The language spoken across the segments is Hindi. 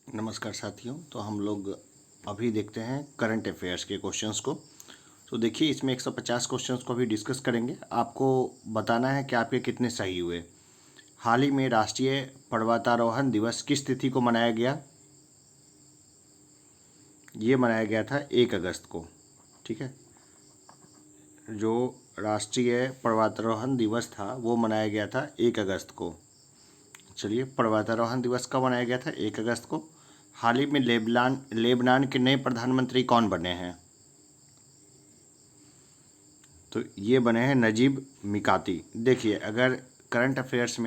नमस्कार साथियों। तो हम लोग अभी देखते हैं करंट अफेयर्स के क्वेश्चंस को। तो देखिए, इसमें 150 क्वेश्चंस को अभी डिस्कस करेंगे। आपको बताना है कि आपके कितने सही हुए। हाल ही में राष्ट्रीय पर्वतारोहण दिवस किस तिथि को मनाया गया? ये मनाया गया था 1 अगस्त को। ठीक है, जो राष्ट्रीय पर्वतारोहण दिवस था वो मनाया गया था 1 अगस्त को। चलिए, पर्वतारोहण दिवस कब मनाया गया था? 1 अगस्त को। हाल ही में लेबनान के नए प्रधानमंत्री कौन बने हैं? तो ये बने हैं नजीब मिकाती। देखिए, अगर करंट अफेयर्स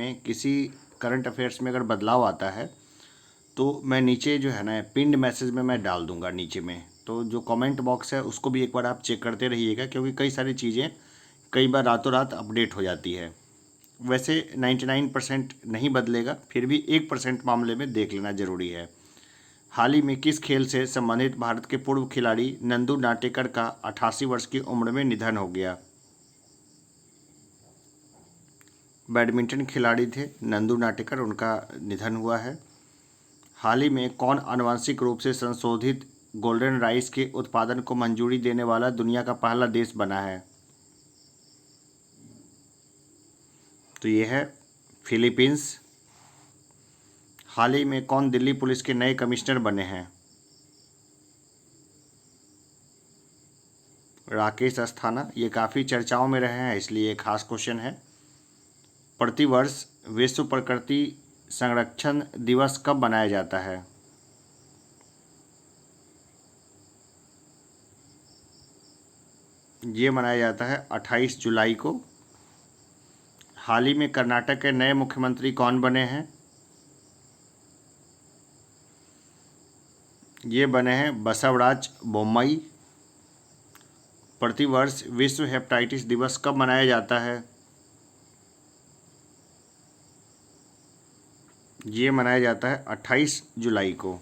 में अगर बदलाव आता है तो मैं नीचे जो है ना पिंड मैसेज में मैं डाल दूंगा नीचे में। तो जो कमेंट बॉक्स है उसको भी एक बार आप चेक करते रहिएगा, क्योंकि कई सारी चीज़ें कई बार रातों रात अपडेट हो जाती है। वैसे 99% नहीं बदलेगा, फिर भी 1% मामले में देख लेना ज़रूरी है। हाल ही में किस खेल से संबंधित भारत के पूर्व खिलाड़ी नंदू नाटेकर का 88 वर्ष की उम्र में निधन हो गया? बैडमिंटन खिलाड़ी थे नंदू नाटेकर, उनका निधन हुआ है। हाल ही में कौन आनुवंशिक रूप से संशोधित गोल्डन राइस के उत्पादन को मंजूरी देने वाला दुनिया का पहला देश बना है? तो ये है फिलीपींस। हाल ही में कौन दिल्ली पुलिस के नए कमिश्नर बने हैं? राकेश अस्थाना। ये काफ़ी चर्चाओं में रहे हैं, इसलिए ये खास क्वेश्चन है। प्रतिवर्ष विश्व प्रकृति संरक्षण दिवस कब मनाया जाता है? ये मनाया जाता है 28 जुलाई को। हाल ही में कर्नाटक के नए मुख्यमंत्री कौन बने हैं? ये बने हैं बसवराज बोम्मई। प्रतिवर्ष विश्व हेपेटाइटिस दिवस कब मनाया जाता है? ये मनाया जाता है 28 जुलाई को।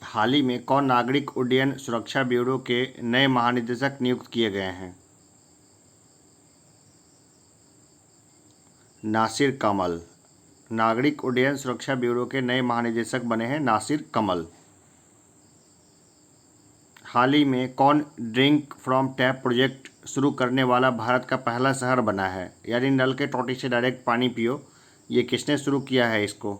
हाल ही में कौन नागरिक उड्डयन सुरक्षा ब्यूरो के नए महानिदेशक नियुक्त किए गए हैं? नासिर कमल। नागरिक उड्डयन सुरक्षा ब्यूरो के नए महानिदेशक बने हैं नासिर कमल। हाल ही में कौन ड्रिंक फ्रॉम टैप प्रोजेक्ट शुरू करने वाला भारत का पहला शहर बना है? यानी नल के टोटी से डायरेक्ट पानी पियो। ये किसने शुरू किया है इसको?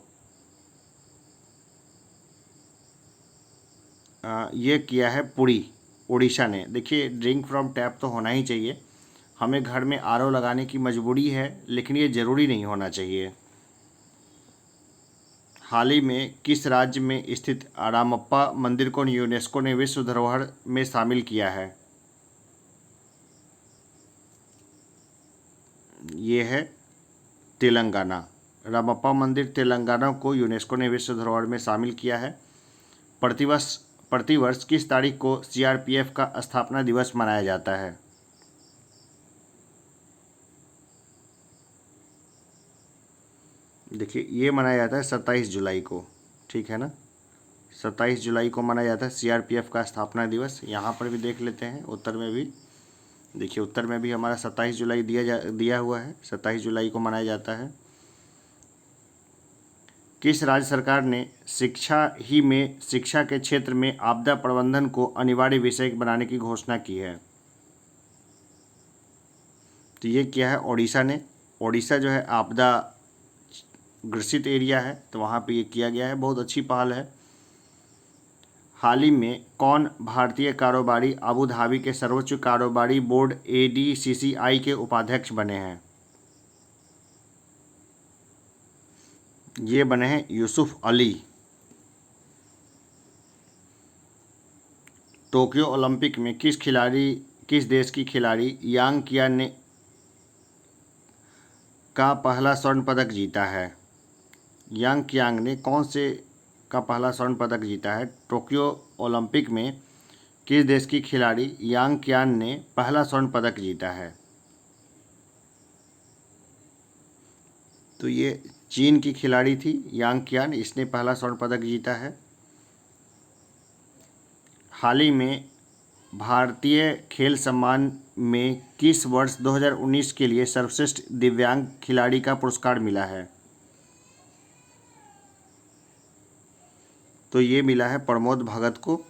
ये किया है पुरी, उड़ीसा ने। देखिए, ड्रिंक फ्रॉम टैप तो होना ही चाहिए। हमें घर में आरओ लगाने की मजबूरी है, लेकिन ये ज़रूरी नहीं होना चाहिए। हाल ही में किस राज्य में स्थित रामप्पा मंदिर को यूनेस्को ने विश्व धरोहर में शामिल किया है? ये है तेलंगाना। रामप्पा मंदिर तेलंगाना को यूनेस्को ने विश्व धरोहर में शामिल किया है। प्रतिवर्ष प्रतिवर्ष किस तारीख को सीआरपीएफ का स्थापना दिवस मनाया जाता है? देखिए, ये मनाया जाता है 27 जुलाई को। ठीक है ना, 27 जुलाई को मनाया जाता है सीआरपीएफ का स्थापना दिवस। यहाँ पर भी देख लेते हैं, उत्तर में भी देखिए, उत्तर में भी हमारा 27 जुलाई दिया हुआ है। 27 जुलाई को मनाया जाता है। किस राज्य सरकार ने शिक्षा के क्षेत्र में आपदा प्रबंधन को अनिवार्य विषय बनाने की घोषणा की है? तो ये किया है ओडिशा ने। ओडिशा जो है आपदा ग्रसित एरिया है, तो वहाँ पे ये किया गया है। बहुत अच्छी पहल है। हाल ही में कौन भारतीय कारोबारी अबू धाबी के सर्वोच्च कारोबारी बोर्ड एडीसीसीआई के उपाध्यक्ष बने हैं? ये बने हैं यूसुफ अली। टोक्यो ओलंपिक में किस देश की खिलाड़ी यांग कियान ने का पहला स्वर्ण पदक जीता है? यांग कियांग ने कौन से का पहला स्वर्ण पदक जीता है? टोक्यो ओलंपिक में किस देश की खिलाड़ी यांग कियान ने पहला स्वर्ण पदक जीता है? तो ये चीन की खिलाड़ी थी यांग कियान, इसने पहला स्वर्ण पदक जीता है। हाल ही में भारतीय खेल सम्मान में किस वर्ष 2019 के लिए सर्वश्रेष्ठ दिव्यांग खिलाड़ी का पुरस्कार मिला है? तो ये मिला है प्रमोद भगत को।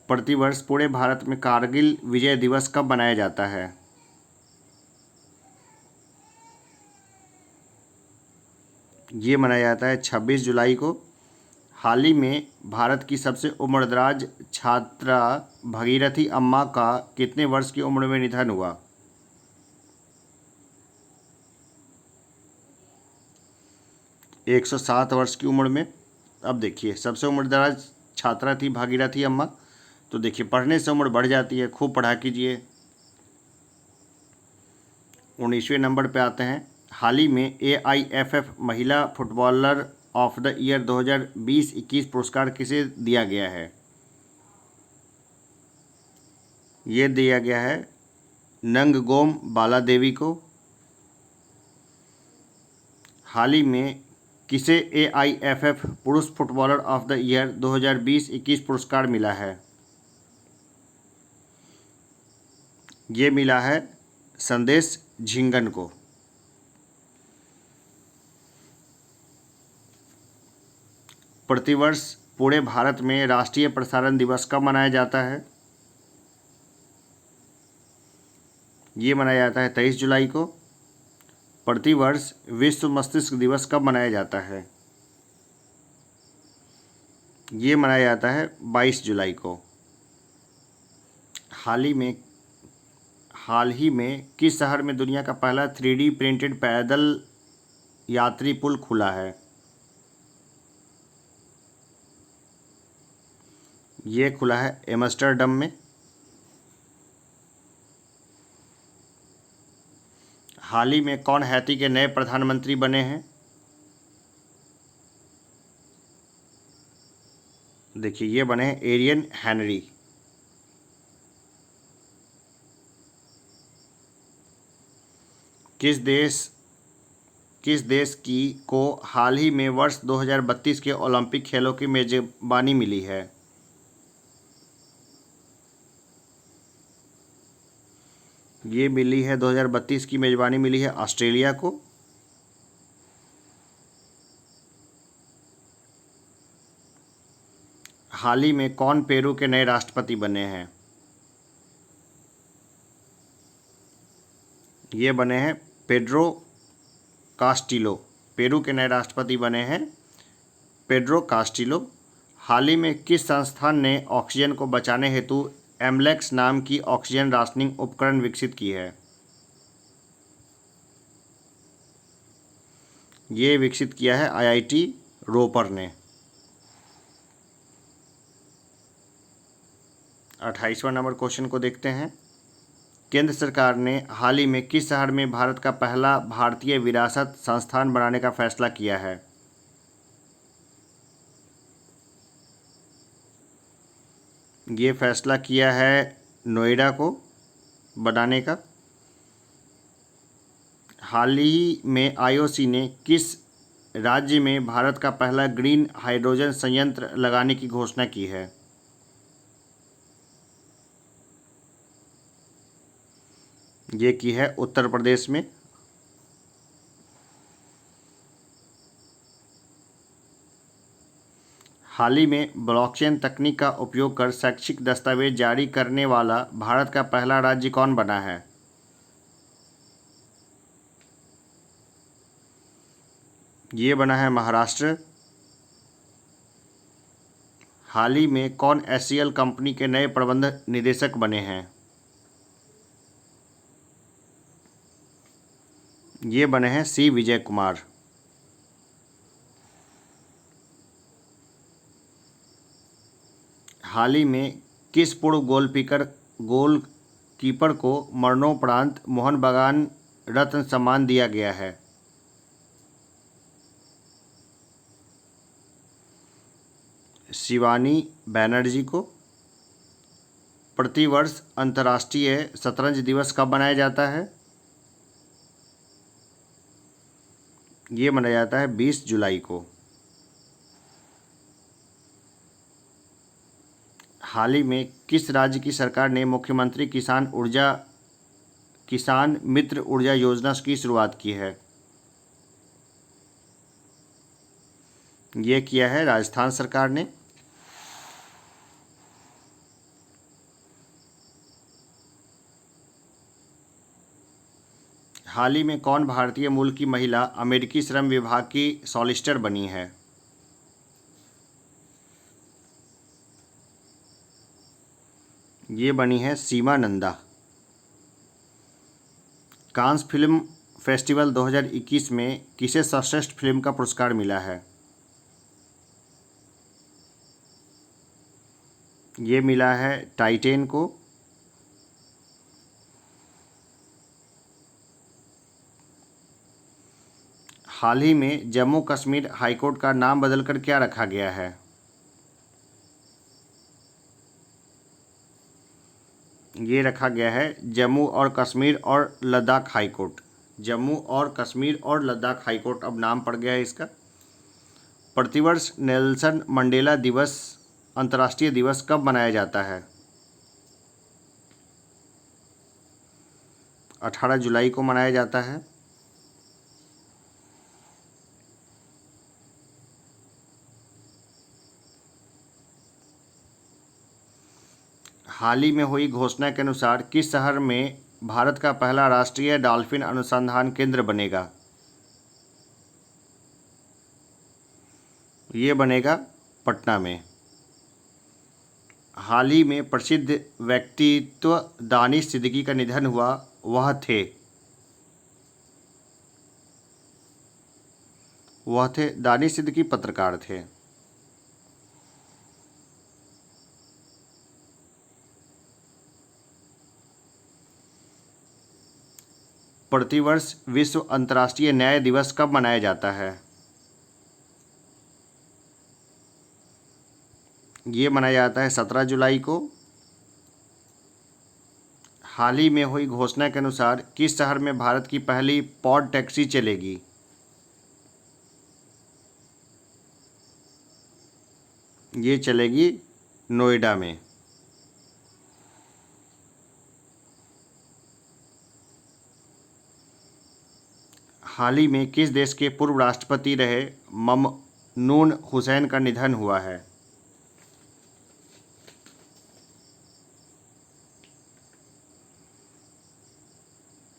प्रतिवर्ष पूरे भारत में कारगिल विजय दिवस कब मनाया जाता है? ये मनाया जाता है 26 जुलाई को। हाल ही में भारत की सबसे उम्रदराज छात्रा भगीरथी अम्मा का कितने वर्ष की उम्र में निधन हुआ? 107 वर्ष की उम्र में। अब देखिए, सबसे उम्रदराज छात्रा थी भागीरथी अम्मा, तो देखिए पढ़ने से उम्र बढ़ जाती है, खूब पढ़ा कीजिए। 19वें नंबर पे आते हैं। हाल ही में AIFF महिला फुटबॉलर ऑफ द ईयर 2020-21 पुरस्कार किसे दिया गया है? ये दिया गया है नंगगोम बाला देवी को। हाल ही में किसे AIFF पुरुष फुटबॉलर ऑफ द ईयर 2020-21 पुरस्कार मिला है? ये मिला है संदेश झिंगन को। प्रतिवर्ष पूरे भारत में राष्ट्रीय प्रसारण दिवस कब मनाया जाता है? ये मनाया जाता है 23 जुलाई को। प्रतिवर्ष विश्व मस्तिष्क दिवस कब मनाया जाता है? ये मनाया जाता है 22 जुलाई को। हाल ही में किस शहर में दुनिया का पहला 3D प्रिंटेड पैदल यात्री पुल खुला है? ये खुला है एम्स्टर्डम में। हाल ही में कौन हैती के नए प्रधानमंत्री बने हैं? देखिए, ये बने हैं एरियन हेनरी। किस देश की को हाल ही में वर्ष 2032 के ओलंपिक खेलों की मेजबानी मिली है? ये मिली है 2032 की मेजबानी मिली है ऑस्ट्रेलिया को। हाल ही में कौन पेरू के नए राष्ट्रपति बने हैं? ये बने हैं पेड्रो कास्टिलो। पेरू के नए राष्ट्रपति बने हैं पेड्रो कास्टिलो। हाल ही में किस संस्थान ने ऑक्सीजन को बचाने हेतु एमलेक्स नाम की ऑक्सीजन राशनिंग उपकरण विकसित की है? ये विकसित किया है IIT रोपर ने। 28वां नंबर क्वेश्चन को देखते हैं। केंद्र सरकार ने हाल ही में किस शहर में भारत का पहला भारतीय विरासत संस्थान बनाने का फैसला किया है? ये फैसला किया है नोएडा को बनाने का। हाल ही में IOC ने किस राज्य में भारत का पहला ग्रीन हाइड्रोजन संयंत्र लगाने की घोषणा की है? ये की है उत्तर प्रदेश में। हाल ही में ब्लॉकचेन तकनीक का उपयोग कर शैक्षिक दस्तावेज जारी करने वाला भारत का पहला राज्य कौन बना है? ये बना है महाराष्ट्र। हाल ही में कौन HCL कंपनी के नए प्रबंध निदेशक बने हैं? ये बने हैं C विजय कुमार। हाल ही में किस पूर्व गोलकीपर को मरणोपरांत मोहन बागान रत्न सम्मान दिया गया है? शिवानी बैनर्जी को। प्रतिवर्ष अंतर्राष्ट्रीय शतरंज दिवस कब मनाया जाता है? ये मनाया जाता है 20 जुलाई को। हाल ही में किस राज्य की सरकार ने मुख्यमंत्री किसान मित्र ऊर्जा योजना की शुरुआत की है? ये किया है राजस्थान सरकार ने। हाल ही में कौन भारतीय मूल की महिला अमेरिकी श्रम विभाग की सॉलिसिटर बनी है? ये बनी है सीमा नंदा। कांस फिल्म फेस्टिवल 2021 में किसे सर्वश्रेष्ठ फिल्म का पुरस्कार मिला है? ये मिला है टाइटेन को। हाल ही में जम्मू कश्मीर हाईकोर्ट का नाम बदलकर क्या रखा गया है? ये रखा गया है जम्मू और कश्मीर और लद्दाख हाईकोर्ट। जम्मू और कश्मीर और लद्दाख हाईकोर्ट अब नाम पड़ गया है इसका। प्रतिवर्ष नेल्सन मंडेला दिवस अंतर्राष्ट्रीय दिवस कब मनाया जाता है? 18 जुलाई को मनाया जाता है। हाल ही में हुई घोषणा के अनुसार किस शहर में भारत का पहला राष्ट्रीय डॉल्फिन अनुसंधान केंद्र बनेगा? ये बनेगा पटना में। हाल ही में प्रसिद्ध व्यक्तित्व दानिश सिद्दीकी का निधन हुआ, वह थे दानिश सिद्दीकी पत्रकार थे। प्रतिवर्ष विश्व अंतर्राष्ट्रीय न्याय दिवस कब मनाया जाता है? ये मनाया जाता है 17 जुलाई को। हाल ही में हुई घोषणा के अनुसार किस शहर में भारत की पहली पॉड टैक्सी चलेगी? ये चलेगी नोएडा में। हाल ही में किस देश के पूर्व राष्ट्रपति रहे ममनून हुसैन का निधन हुआ है?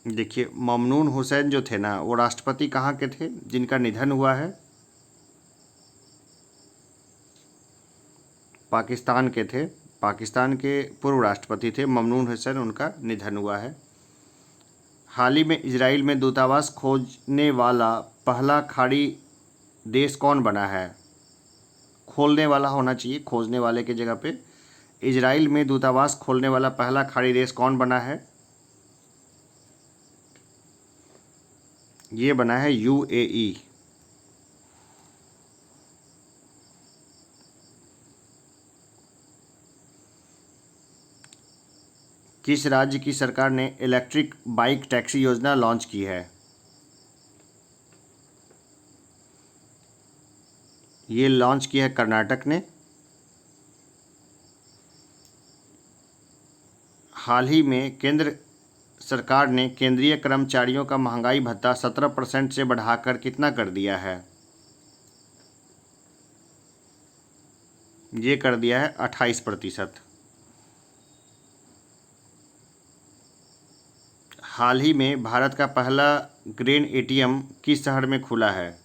देखिए, ममनून हुसैन जो थे ना, वो राष्ट्रपति कहाँ के थे जिनका निधन हुआ है? पाकिस्तान के थे। पाकिस्तान के पूर्व राष्ट्रपति थे ममनून हुसैन, उनका निधन हुआ है। हाल ही में इजराइल में दूतावास खोजने वाला पहला खाड़ी देश कौन बना है? खोलने वाला होना चाहिए, खोजने वाले की जगह पे। इजराइल में दूतावास खोलने वाला पहला खाड़ी देश कौन बना है? ये बना है यूएई। किस राज्य की सरकार ने इलेक्ट्रिक बाइक टैक्सी योजना लॉन्च की है? ये लॉन्च किया है कर्नाटक ने। हाल ही में केंद्र सरकार ने केंद्रीय कर्मचारियों का महंगाई भत्ता 17% से बढ़ाकर कितना कर दिया है? ये कर दिया है 28%। हाल ही में भारत का पहला ग्रेन एटीएम किस शहर में खुला है?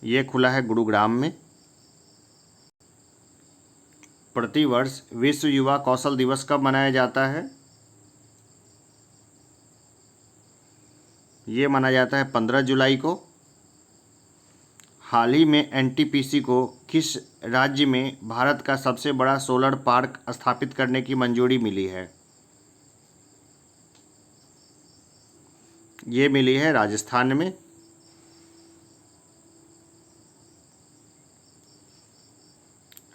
ये खुला है गुरुग्राम में। प्रतिवर्ष विश्व युवा कौशल दिवस कब मनाया जाता है? ये मनाया जाता है 15 जुलाई को। हाल ही में एनटीपीसी को किस राज्य में भारत का सबसे बड़ा सोलर पार्क स्थापित करने की मंजूरी मिली है? ये मिली है राजस्थान में।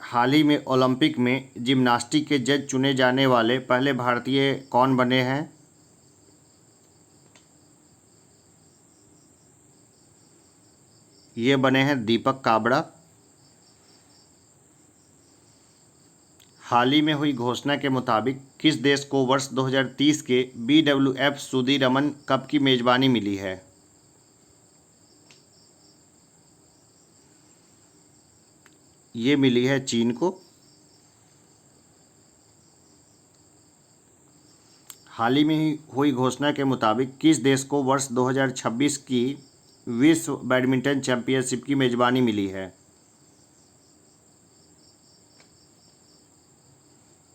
हाल ही में ओलंपिक में जिम्नास्टिक के जज चुने जाने वाले पहले भारतीय कौन बने हैं? ये बने हैं दीपक काबड़ा। हाल ही में हुई घोषणा के मुताबिक किस देश को वर्ष 2030 के BWF सुदीरमन कप की मेजबानी मिली है? ये मिली है चीन को। हाल ही में हुई घोषणा के मुताबिक किस देश को वर्ष 2026 की विश्व बैडमिंटन चैंपियनशिप की मेजबानी मिली है?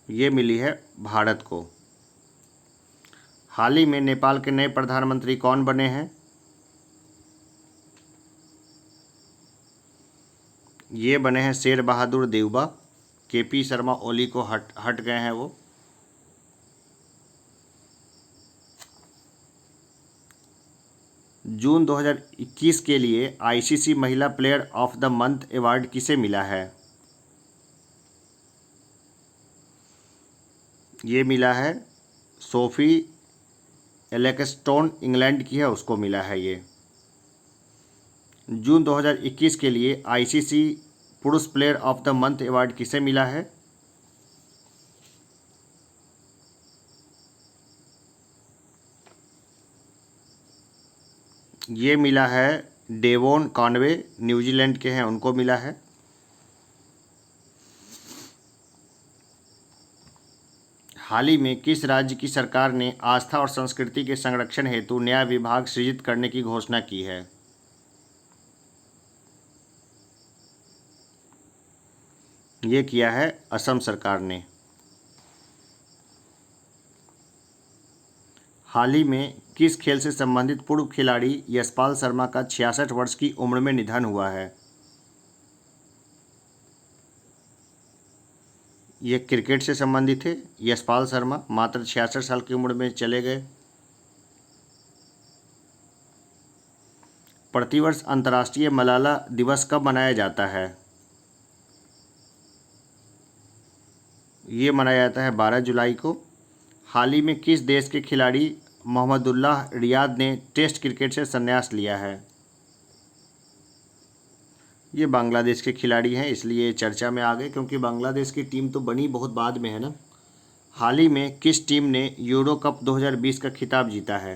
ये मिली है भारत को। हाल ही में नेपाल के नए प्रधानमंत्री कौन बने हैं? ये बने हैं शेर बहादुर देउबा। केपी शर्मा ओली को हट गए हैं वो। जून 2021 के लिए आईसीसी महिला player of the month award किसे मिला है? ये मिला है सोफी एलेक्सटोन, इंग्लैंड की है, उसको मिला है ये। जून 2021 के लिए आईसीसी पुरुष player of the month award किसे मिला है? ये मिला है डेवोन कॉनवे, न्यूजीलैंड के हैं, उनको मिला है। हाल ही में किस राज्य की सरकार ने आस्था और संस्कृति के संरक्षण हेतु नया विभाग सृजित करने की घोषणा की है? ये किया है असम सरकार ने। हाल ही में किस खेल से संबंधित पूर्व खिलाड़ी यशपाल शर्मा का 66 वर्ष की उम्र में निधन हुआ है? ये क्रिकेट से संबंधित है। यशपाल शर्मा मात्र 66 साल की उम्र में चले गए। प्रतिवर्ष अंतर्राष्ट्रीय मलाला दिवस कब मनाया जाता है? ये मनाया जाता है 12 जुलाई को। हाल ही में किस देश के खिलाड़ी मोहम्मदुल्लाह रियाद ने टेस्ट क्रिकेट से संन्यास लिया है? ये बांग्लादेश के खिलाड़ी हैं, इसलिए चर्चा में आ गए, क्योंकि बांग्लादेश की टीम तो बनी बहुत बाद में है ना। हाल ही में किस टीम ने यूरो कप 2020 का खिताब जीता है?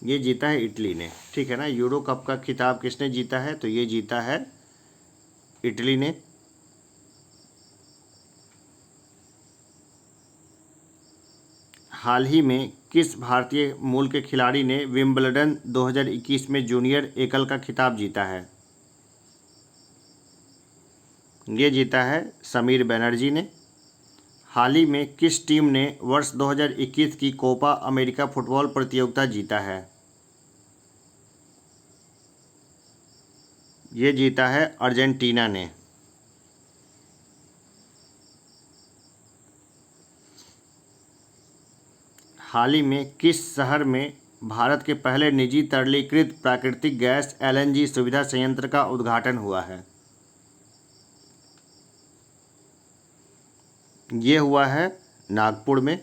ये जीता है इटली ने, ठीक है ना। यूरो कप का खिताब किसने जीता है? तो ये जीता है इटली ने। हाल ही में किस भारतीय मूल के खिलाड़ी ने विंबलडन 2021 में जूनियर एकल का खिताब जीता है? ये जीता है समीर बनर्जी ने। हाल ही में किस टीम ने वर्ष 2021 की कोपा अमेरिका फुटबॉल प्रतियोगिता जीता है? ये जीता है अर्जेंटीना ने। हाल ही में किस शहर में भारत के पहले निजी तरलीकृत प्राकृतिक गैस एलएनजी सुविधा संयंत्र का उद्घाटन हुआ है? ये हुआ है नागपुर में।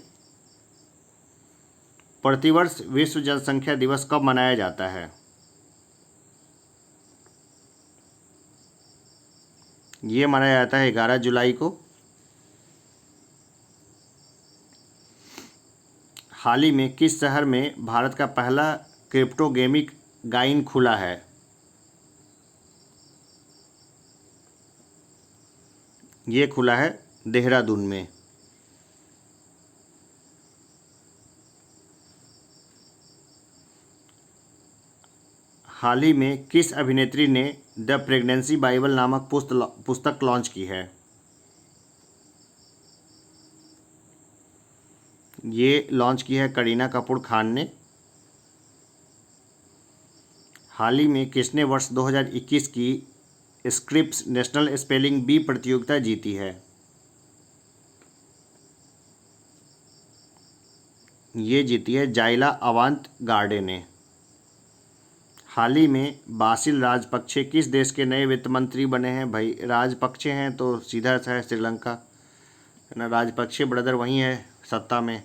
प्रतिवर्ष विश्व जनसंख्या दिवस कब मनाया जाता है? ये मनाया जाता है 11 जुलाई को। हाल ही में किस शहर में भारत का पहला क्रिप्टोगेमिक गाइन खुला है? ये खुला है देहरादून में। हाल ही में किस अभिनेत्री ने द प्रेगनेंसी बाइबल नामक पुस्तक लॉन्च की है? ये लॉन्च की है करीना कपूर खान ने। हाल ही में किसने वर्ष 2021 की स्क्रिप्स नेशनल स्पेलिंग बी प्रतियोगिता जीती है? ये जीती है जाइला अवांत गार्डे ने। हाल ही में बासिल राजपक्षे किस देश के नए वित्त मंत्री बने हैं? भाई राजपक्षे हैं तो सीधा सा है श्रीलंका, है ना। राजपक्षे ब्रदर वहीं है सत्ता में।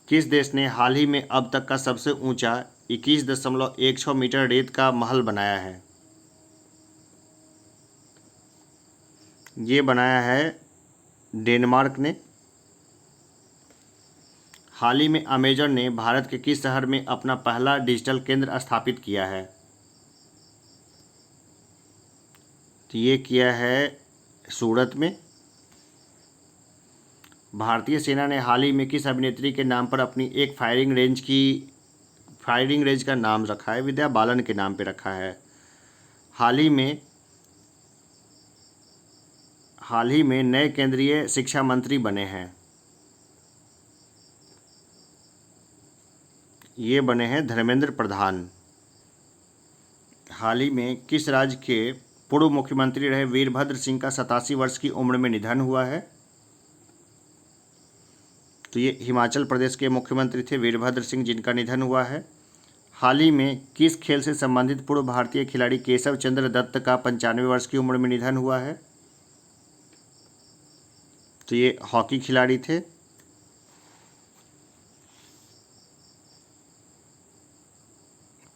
किस देश ने हाल ही में अब तक का सबसे ऊंचा 21.16 मीटर रेत का महल बनाया है? ये बनाया है डेनमार्क ने। हाल ही में अमेजन ने भारत के किस शहर में अपना पहला डिजिटल केंद्र स्थापित किया है? तो ये किया है सूरत में। भारतीय सेना ने हाल ही में किस अभिनेत्री के नाम पर अपनी एक फायरिंग रेंज का नाम रखा है? विद्या बालन के नाम पे रखा है। हाल ही में नए केंद्रीय शिक्षा मंत्री बने हैं। ये बने हैं धर्मेंद्र प्रधान। हाल ही में किस राज्य के पूर्व मुख्यमंत्री रहे वीरभद्र सिंह का 87 वर्ष की उम्र में निधन हुआ है? तो ये हिमाचल प्रदेश के मुख्यमंत्री थे वीरभद्र सिंह, जिनका निधन हुआ है। हाल ही में किस खेल से संबंधित पूर्व भारतीय खिलाड़ी केशव चंद्र दत्त का 95 वर्ष की उम्र में निधन हुआ है? तो ये हॉकी खिलाड़ी थे।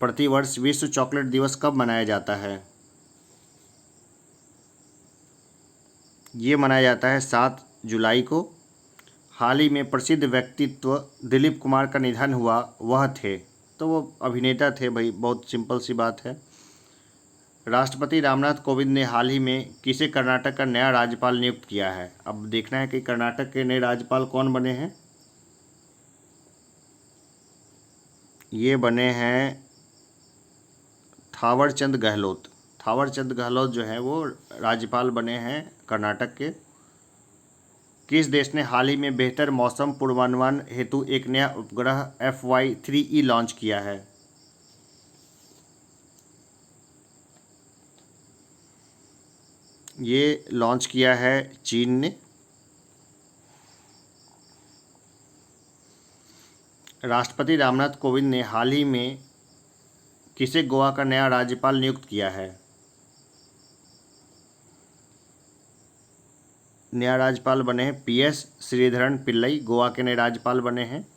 प्रतिवर्ष विश्व चॉकलेट दिवस कब मनाया जाता है? ये मनाया जाता है 7 जुलाई को। हाल ही में प्रसिद्ध व्यक्तित्व दिलीप कुमार का निधन हुआ, वह थे? तो वो अभिनेता थे भाई, बहुत सिंपल सी बात है। राष्ट्रपति रामनाथ कोविंद ने हाल ही में किसे कर्नाटक का नया राज्यपाल नियुक्त किया है? अब देखना है कि कर्नाटक के नए राज्यपाल कौन बने हैं। ये बने हैं थावरचंद गहलोत। थावरचंद गहलोत जो है वो राज्यपाल बने हैं कर्नाटक के। किस देश ने हाल ही में बेहतर मौसम पूर्वानुमान हेतु एक नया उपग्रह FY-3E लॉन्च किया है? ये लॉन्च किया है चीन ने। राष्ट्रपति रामनाथ कोविंद ने हाल ही में किसे गोवा का नया राज्यपाल नियुक्त किया है? नया राज्यपाल बने हैं PS श्रीधरन पिल्लई, गोवा के नए राज्यपाल बने हैं।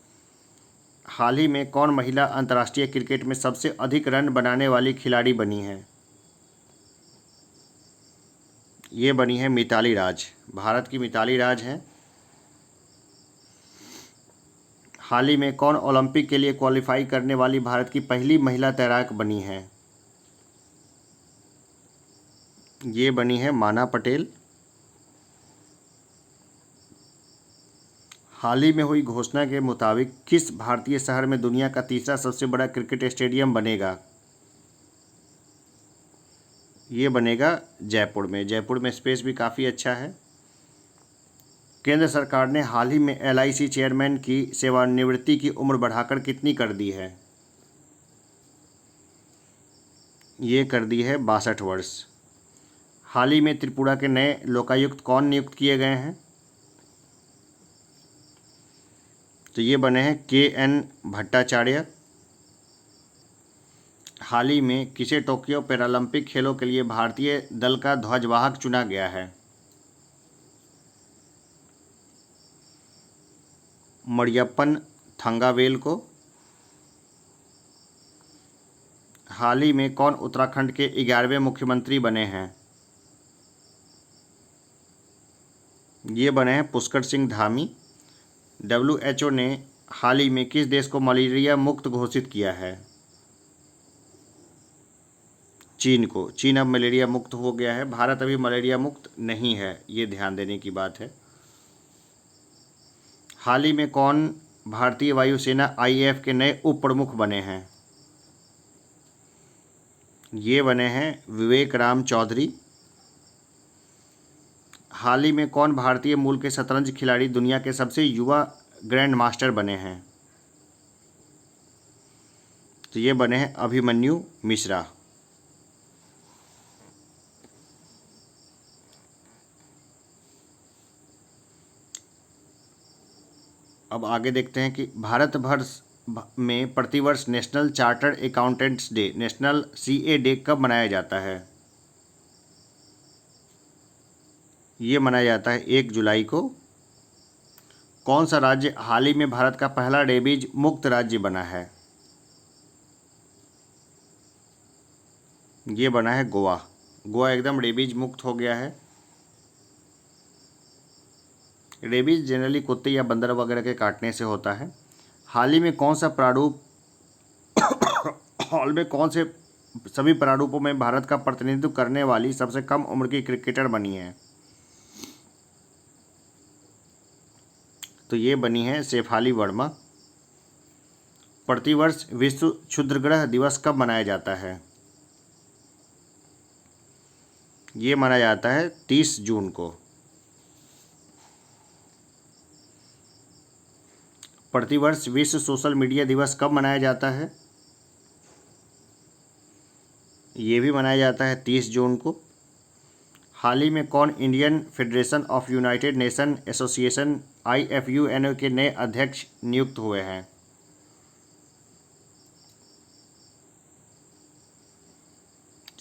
हाल ही में कौन महिला अंतर्राष्ट्रीय क्रिकेट में सबसे अधिक रन बनाने वाली खिलाड़ी बनी है? ये बनी है मिताली राज, भारत की मिताली राज हैं। हाल ही में कौन ओलंपिक के लिए क्वालिफाई करने वाली भारत की पहली महिला तैराक बनी है? ये बनी है माना पटेल। हाल ही में हुई घोषणा के मुताबिक किस भारतीय शहर में दुनिया का तीसरा सबसे बड़ा क्रिकेट स्टेडियम बनेगा? ये बनेगा जयपुर में। जयपुर में स्पेस भी काफ़ी अच्छा है। केंद्र सरकार ने हाल ही में LIC चेयरमैन की सेवानिवृत्ति की उम्र बढ़ाकर कितनी कर दी है? ये कर दी है 62 वर्ष। हाल ही में त्रिपुरा के नए लोकायुक्त कौन नियुक्त किए गए हैं? तो ये बने हैं KN भट्टाचार्य। हाल ही में किसे टोक्यो पैरालंपिक खेलों के लिए भारतीय दल का ध्वजवाहक चुना गया है? मरियप्पन थंगावेल को। हाल ही में कौन उत्तराखंड के 11वें मुख्यमंत्री बने हैं? ये बने हैं पुष्कर सिंह धामी। WHO ने हाल ही में किस देश को मलेरिया मुक्त घोषित किया है? चीन को। चीन अब मलेरिया मुक्त हो गया है, भारत अभी मलेरिया मुक्त नहीं है, ये ध्यान देने की बात है। हाल ही में कौन भारतीय वायुसेना IAF के नए उप प्रमुख बने हैं? ये बने हैं विवेक राम चौधरी। हाल ही में कौन भारतीय मूल के शतरंज खिलाड़ी दुनिया के सबसे युवा ग्रैंड मास्टर बने हैं? तो ये बने हैं अभिमन्यु मिश्रा। अब आगे देखते हैं कि भारत भर में प्रतिवर्ष national chartered accountants day, national CA day कब मनाया जाता है? ये मनाया जाता है 1 जुलाई को। कौन सा राज्य हाल ही में भारत का पहला रेबीज मुक्त राज्य बना है? ये बना है गोवा। गोवा एकदम रेबीज मुक्त हो गया है। रेबीज जनरली कुत्ते या बंदर वगैरह के काटने से होता है। हाल ही में कौन सा प्रारूप हाल में कौन से सभी प्रारूपों में भारत का प्रतिनिधित्व करने वाली सबसे कम उम्र की क्रिकेटर बनी है? तो ये बनी है शेफाली वर्मा। प्रतिवर्ष विश्व क्षुद्रग्रह दिवस कब मनाया जाता है? ये मनाया जाता है 30 जून को। प्रतिवर्ष विश्व सोशल मीडिया दिवस कब मनाया जाता है? ये भी मनाया जाता है 30 जून को। हाल ही में कौन Indian federation of United nation association IFUNO के नए अध्यक्ष नियुक्त हुए हैं?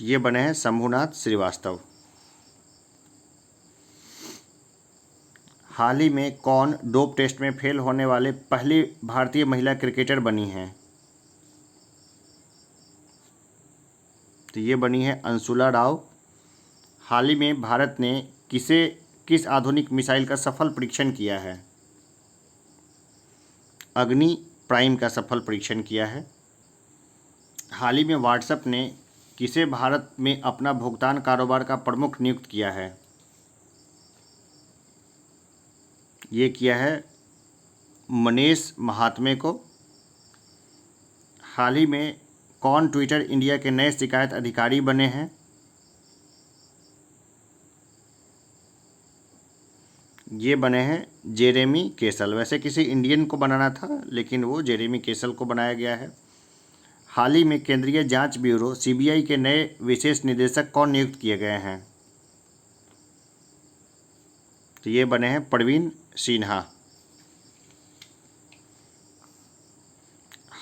ये बने हैं शंभुनाथ श्रीवास्तव। हाल ही में कौन डोप टेस्ट में फेल होने वाले पहली भारतीय महिला क्रिकेटर बनी हैं? तो ये बनी है अंशुला राव। हाल ही में भारत ने किस आधुनिक मिसाइल का सफल परीक्षण किया है? अग्नि प्राइम का सफल परीक्षण किया है। हाल ही में व्हाट्सएप ने किसे भारत में अपना भुगतान कारोबार का प्रमुख नियुक्त किया है? ये किया है मनीष महात्मे को। हाल ही में कौन ट्विटर इंडिया के नए शिकायत अधिकारी बने हैं? ये बने हैं जेरेमी केसल। वैसे किसी इंडियन को बनाना था, लेकिन वो जेरेमी केसल को बनाया गया है। हाल ही में केंद्रीय जांच ब्यूरो CBI के नए विशेष निदेशक कौन नियुक्त किए गए हैं? तो ये बने हैं प्रवीण सिन्हा।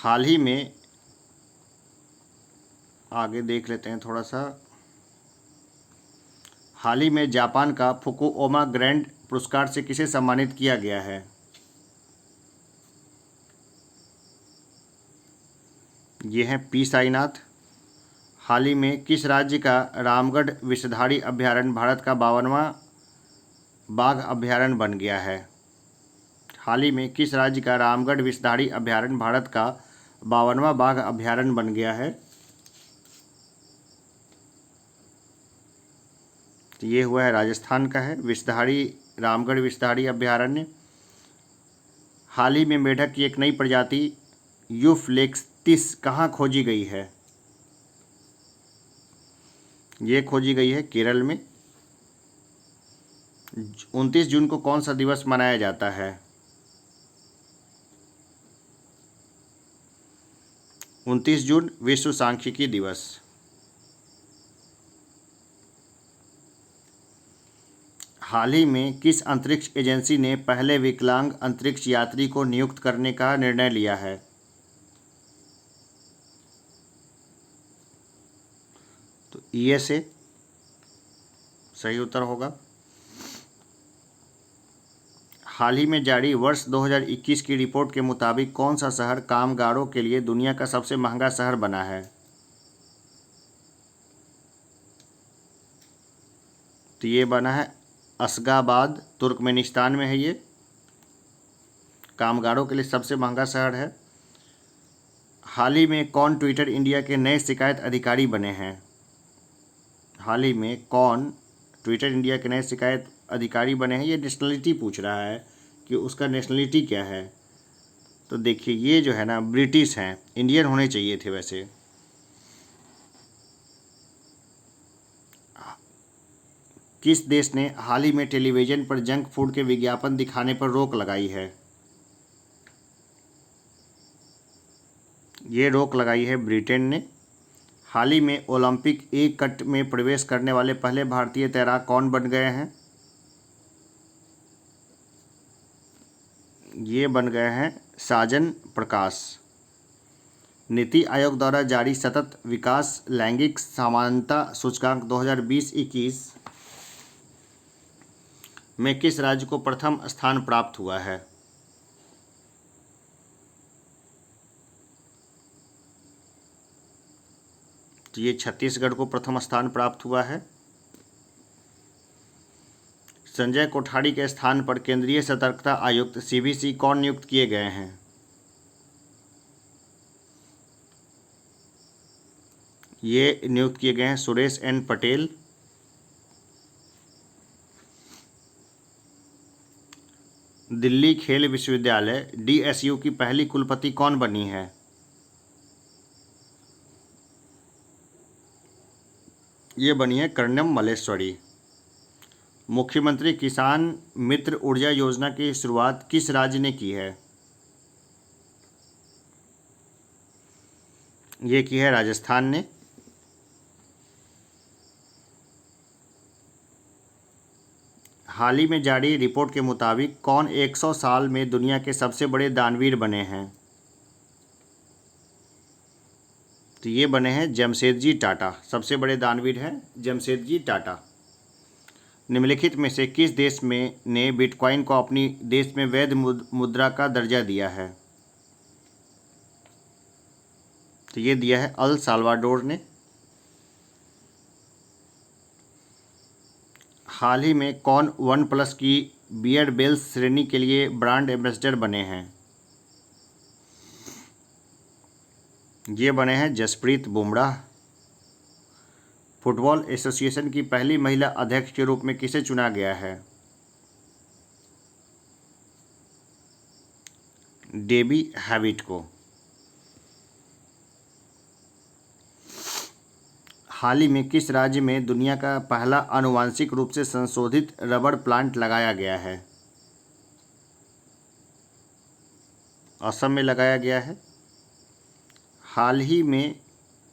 हाल ही में आगे देख लेते हैं थोड़ा सा। हाल ही में जापान का फुकुओमा ग्रैंड पुरस्कार से किसे सम्मानित किया गया है? ये हैं P साईनाथ। हाल ही में किस राज्य का रामगढ़ विषधारी अभयारण्य भारत का 52वां बाघ अभयारण्य बन गया है? हाल ही में किस राज्य का रामगढ़ विषधारी अभयारण्य भारत का 52वां बाघ अभयारण्य बन गया है? तो ये हुआ है राजस्थान का है विषधारी रामगढ़ विषधारी अभयारण्य। हाल ही में मेढक की एक नई प्रजाति यूफ्लेक्टिस कहाँ खोजी गई है? ये खोजी गई है केरल में। 29 जून को कौन सा दिवस मनाया जाता है? 29 जून विश्व सांख्यिकी दिवस। हाल ही में किस अंतरिक्ष एजेंसी ने पहले विकलांग अंतरिक्ष यात्री को नियुक्त करने का निर्णय लिया है? तो ESA सही उत्तर होगा। हाल ही में जारी वर्ष 2021 की रिपोर्ट के मुताबिक कौन सा शहर कामगारों के लिए दुनिया का सबसे महंगा शहर बना है? तो ये बना है अशगाबाद, तुर्कमेनिस्तान में है। ये कामगारों के लिए सबसे महंगा शहर है। हाल ही में कौन ट्विटर इंडिया के नए शिकायत अधिकारी बने हैं? हाल ही में कौन ट्विटर इंडिया के नए शिकायत अधिकारी बने हैं? ये नेशनलिटी पूछ रहा है कि उसका नेशनलिटी क्या है। तो देखिए ये जो है ना ब्रिटिश हैं, इंडियन होने चाहिए थे वैसे। किस देश ने हाल ही में टेलीविज़न पर जंक फूड के विज्ञापन दिखाने पर रोक लगाई है? ये रोक लगाई है ब्रिटेन ने। हाल ही में ओलंपिक E-कट में प्रवेश करने वाले पहले भारतीय तैराक कौन बन गए हैं? ये बन गए हैं साजन प्रकाश। नीति आयोग द्वारा जारी सतत विकास लैंगिक समानता सूचकांक 2020-21 में किस राज्य को प्रथम स्थान प्राप्त हुआ है? तो ये छत्तीसगढ़ को प्रथम स्थान प्राप्त हुआ है। संजय कोठारी के स्थान पर केंद्रीय सतर्कता आयुक्त CVC कौन नियुक्त किए गए हैं? ये नियुक्त किए गए हैं सुरेश एन पटेल। दिल्ली खेल विश्वविद्यालय DSU की पहली कुलपति कौन बनी है? ये बनी है कर्णम मल्लेश्वरी। मुख्यमंत्री किसान मित्र ऊर्जा योजना की शुरुआत किस राज्य ने की है? ये की है राजस्थान ने। हाल ही में जारी रिपोर्ट के मुताबिक कौन 100 साल में दुनिया के सबसे बड़े दानवीर बने हैं? तो ये बने हैं जमशेदजी टाटा। सबसे बड़े दानवीर हैं जमशेदजी टाटा। निम्नलिखित में से किस देश में ने बिटकॉइन को अपनी देश में वैध मुद्रा का दर्जा दिया है? तो ये दिया है अल साल्वाडोर ने। हाल ही में कौन वन प्लस की बियर बेल्स श्रेणी के लिए ब्रांड एम्बेसडर बने हैं? ये बने हैं जसप्रीत बुमराह। फुटबॉल एसोसिएशन की पहली महिला अध्यक्ष के रूप में किसे चुना गया है? डेबी हैविट को। हाल ही में किस राज्य में दुनिया का पहला आनुवांशिक रूप से संशोधित रबड़ प्लांट लगाया गया है? असम में लगाया गया है। हाल ही में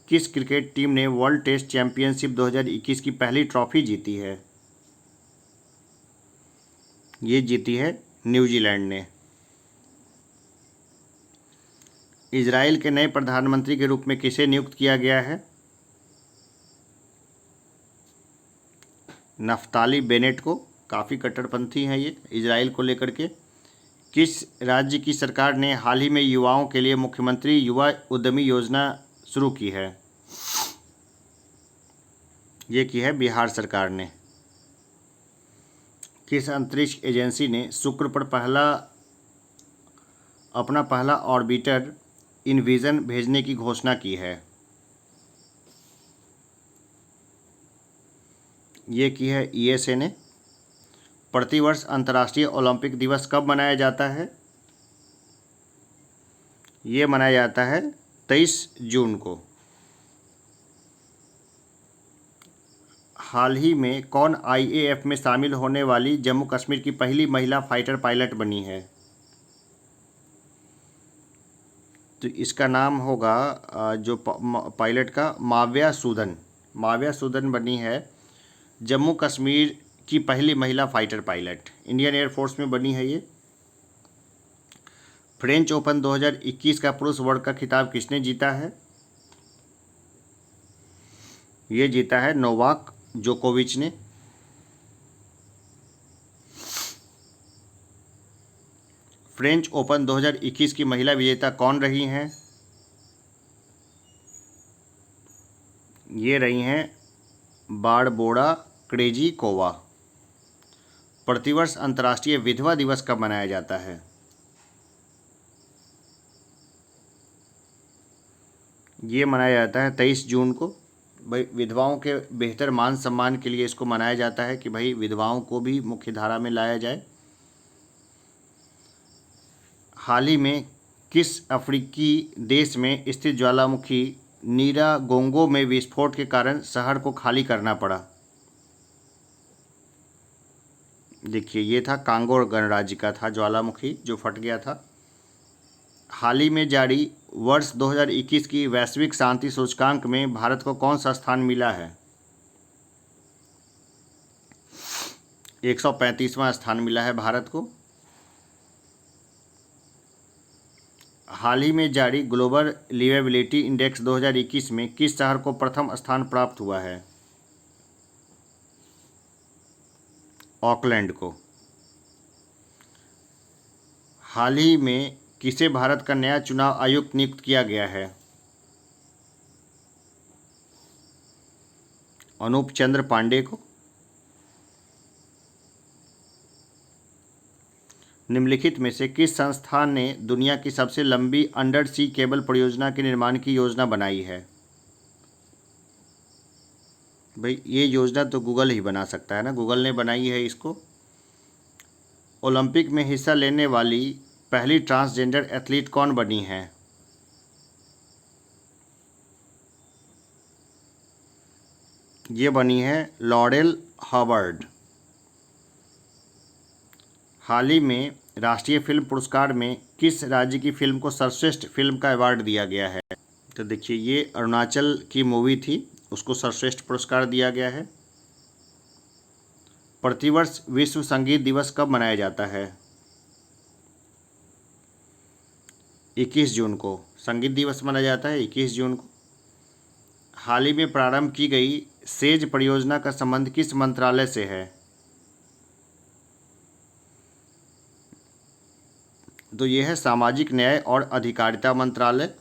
किस क्रिकेट टीम ने वर्ल्ड टेस्ट चैंपियनशिप 2021 की पहली ट्रॉफी जीती है? ये जीती है न्यूजीलैंड ने। इजराइल के नए प्रधानमंत्री के रूप में किसे नियुक्त किया गया है? नफ्ताली बेनेट को। काफ़ी कट्टरपंथी हैं ये इजराइल को लेकर के। किस राज्य की सरकार ने हाल ही में युवाओं के लिए मुख्यमंत्री युवा उद्यमी योजना शुरू की है? ये की है बिहार सरकार ने। किस अंतरिक्ष एजेंसी ने शुक्र पर अपना पहला ऑर्बिटर इनविजन भेजने की घोषणा की है? ये की है ESA ने। प्रतिवर्ष अंतर्राष्ट्रीय ओलंपिक दिवस कब मनाया जाता है? ये मनाया जाता है 23 जून को। हाल ही में कौन IAF में शामिल होने वाली जम्मू कश्मीर की पहली महिला फाइटर पायलट बनी है? तो इसका नाम होगा जो पायलट का माव्या सूदन। माव्या सूदन बनी है जम्मू कश्मीर की पहली महिला फाइटर पायलट। इंडियन एयरफोर्स में बनी है ये। फ्रेंच ओपन 2021 का पुरुष वर्ग का खिताब किसने जीता है? ये जीता है नोवाक जोकोविच ने। फ्रेंच ओपन 2021 की महिला विजेता कौन रही हैं? ये रही हैं बारबोरा क्रेजिकोवा। प्रतिवर्ष अंतर्राष्ट्रीय विधवा दिवस कब मनाया जाता है? ये मनाया जाता है 23 जून को। भाई विधवाओं के बेहतर मान सम्मान के लिए इसको मनाया जाता है कि भाई विधवाओं को भी मुख्य धारा में लाया जाए। हाल ही में किस अफ्रीकी देश में स्थित ज्वालामुखी नीरागोंगो में विस्फोट के कारण शहर को खाली करना पड़ा? देखिए ये था कांगो गणराज्य का था ज्वालामुखी जो फट गया था। हाल ही में जारी वर्ष 2021 की वैश्विक शांति सूचकांक में भारत को कौन सा स्थान मिला है? 135वां स्थान मिला है भारत को। हाल ही में जारी ग्लोबल लिवेबिलिटी इंडेक्स 2021 में किस शहर को प्रथम स्थान प्राप्त हुआ है? ऑकलैंड को। हाल ही में किसे भारत का नया चुनाव आयुक्त नियुक्त किया गया है? अनूप चंद्र पांडे को। निम्नलिखित में से किस संस्थान ने दुनिया की सबसे लंबी अंडर सी केबल परियोजना के निर्माण की योजना बनाई है? भाई ये योजना तो गूगल ही बना सकता है ना, गूगल ने बनाई है इसको। ओलंपिक में हिस्सा लेने वाली पहली ट्रांसजेंडर एथलीट कौन बनी है? ये बनी है लॉरेल हॉवर्ड। हाल ही में राष्ट्रीय फिल्म पुरस्कार में किस राज्य की फिल्म को सर्वश्रेष्ठ फिल्म का अवार्ड दिया गया है? तो देखिए ये अरुणाचल की मूवी थी, उसको सर्वश्रेष्ठ पुरस्कार दिया गया है। प्रतिवर्ष विश्व संगीत दिवस कब मनाया जाता है? 21 जून को संगीत दिवस मनाया जाता है, 21 जून को। हाल ही में प्रारंभ की गई सेज परियोजना का संबंध किस मंत्रालय से है? तो ये है सामाजिक न्याय और अधिकारिता मंत्रालय।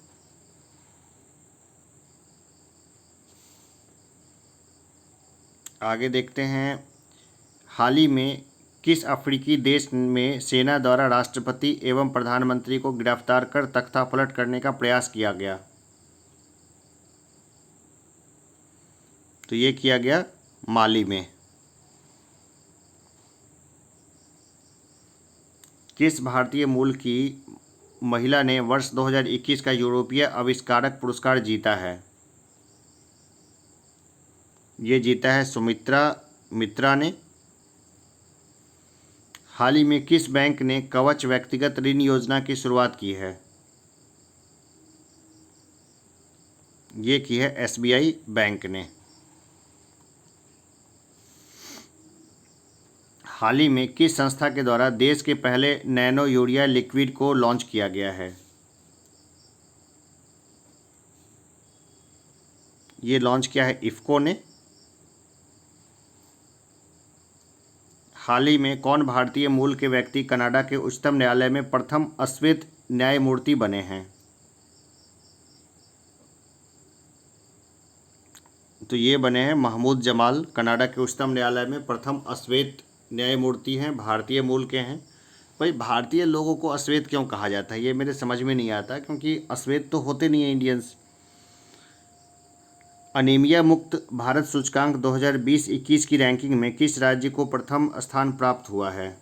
आगे देखते हैं, हाल ही में किस अफ्रीकी देश में सेना द्वारा राष्ट्रपति एवं प्रधानमंत्री को गिरफ्तार कर तख्तापलट करने का प्रयास किया गया? तो ये किया गया माली में। किस भारतीय मूल की महिला ने वर्ष 2021 का यूरोपीय आविष्कारक पुरस्कार जीता है? ये जीता है सुमित्रा मित्रा ने। हाल ही में किस बैंक ने कवच व्यक्तिगत ऋण योजना की शुरुआत की है? ये की है SBI बैंक ने। हाल ही में किस संस्था के द्वारा देश के पहले नैनो यूरिया लिक्विड को लॉन्च किया गया है? ये लॉन्च किया है इफ़को ने। हाल ही में कौन भारतीय मूल के व्यक्ति कनाडा के उच्चतम न्यायालय में प्रथम अश्वेत न्यायमूर्ति बने हैं? तो ये बने हैं महमूद जमाल, कनाडा के उच्चतम न्यायालय में प्रथम अश्वेत न्यायमूर्ति हैं, भारतीय मूल के हैं। भाई भारतीय लोगों को अश्वेत क्यों कहा जाता है ये मेरे समझ में नहीं आता, क्योंकि अश्वेत तो होते नहीं हैं इंडियंस। अनीमिया मुक्त भारत सूचकांक 2020-21 की रैंकिंग में किस राज्य को प्रथम स्थान प्राप्त हुआ है?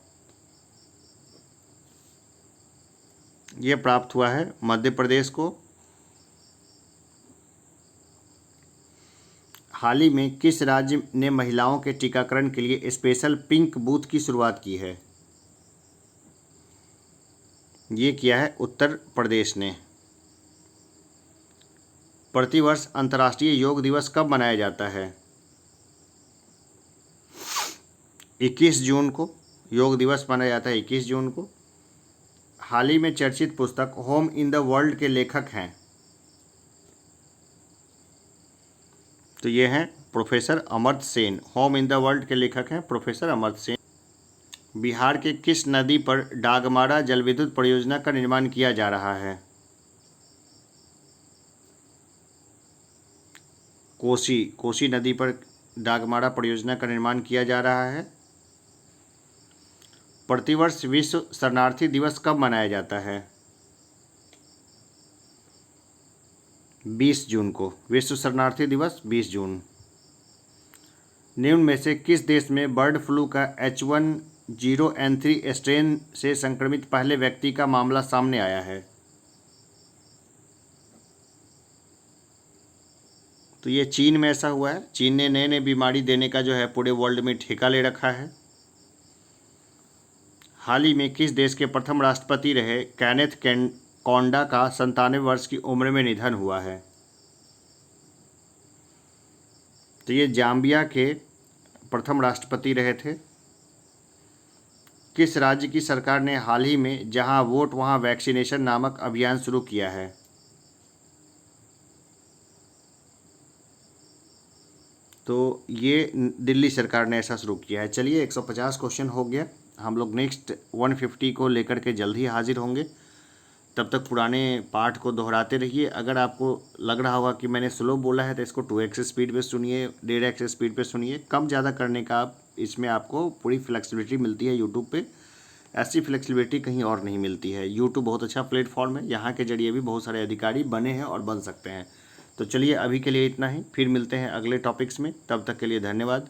ये प्राप्त हुआ है मध्य प्रदेश को। हाल ही में किस राज्य ने महिलाओं के टीकाकरण के लिए स्पेशल पिंक बूथ की शुरुआत की है? ये किया है उत्तर प्रदेश ने। प्रतिवर्ष अंतर्राष्ट्रीय योग दिवस कब मनाया जाता है? 21 जून को योग दिवस मनाया जाता है, 21 जून को। हाल ही में चर्चित पुस्तक होम इन द वर्ल्ड के लेखक हैं? तो ये हैं professor Amartya Sen. Home in the world के लेखक हैं प्रोफेसर अमर्त्य सेन। बिहार के किस नदी पर डागमारा जलविद्युत परियोजना का निर्माण किया जा रहा है? कोसी नदी पर डागमारा परियोजना का निर्माण किया जा रहा है। प्रतिवर्ष विश्व शरणार्थी दिवस कब मनाया जाता है? 20 जून को विश्व शरणार्थी दिवस 20 जून। निम्न में से किस देश में बर्ड फ्लू का H1N3 स्ट्रेन से संक्रमित पहले व्यक्ति का मामला सामने आया है? तो ये चीन में ऐसा हुआ है। चीन ने नए नए बीमारी देने का जो है पूरे वर्ल्ड में ठेका ले रखा है। हाल ही में किस देश के प्रथम राष्ट्रपति रहे कैनेथ कोंडा का 97 वर्ष की उम्र में निधन हुआ है? तो ये जाम्बिया के प्रथम राष्ट्रपति रहे थे। किस राज्य की सरकार ने हाल ही में जहां वोट वहां वैक्सीनेशन नामक अभियान शुरू किया है? तो ये दिल्ली सरकार ने ऐसा शुरू किया है। चलिए 150 क्वेश्चन हो गया। हम लोग नेक्स्ट 150 को लेकर के जल्द ही हाजिर होंगे। तब तक पुराने पार्ट को दोहराते रहिए। अगर आपको लग रहा होगा कि मैंने स्लो बोला है तो इसको 2x स्पीड पे सुनिए, 1.5x स्पीड पे सुनिए। कम ज़्यादा करने का इसमें आपको पूरी फ्लेक्सिबिलिटी मिलती है यूट्यूब पे। ऐसी फ्लेक्सिबिलिटी कहीं और नहीं मिलती है। यूट्यूब बहुत अच्छा प्लेटफॉर्म है, यहाँ के जरिए भी बहुत सारे अधिकारी बने हैं और बन सकते हैं। तो चलिए अभी के लिए इतना ही, फिर मिलते हैं अगले टॉपिक्स में, तब तक के लिए धन्यवाद।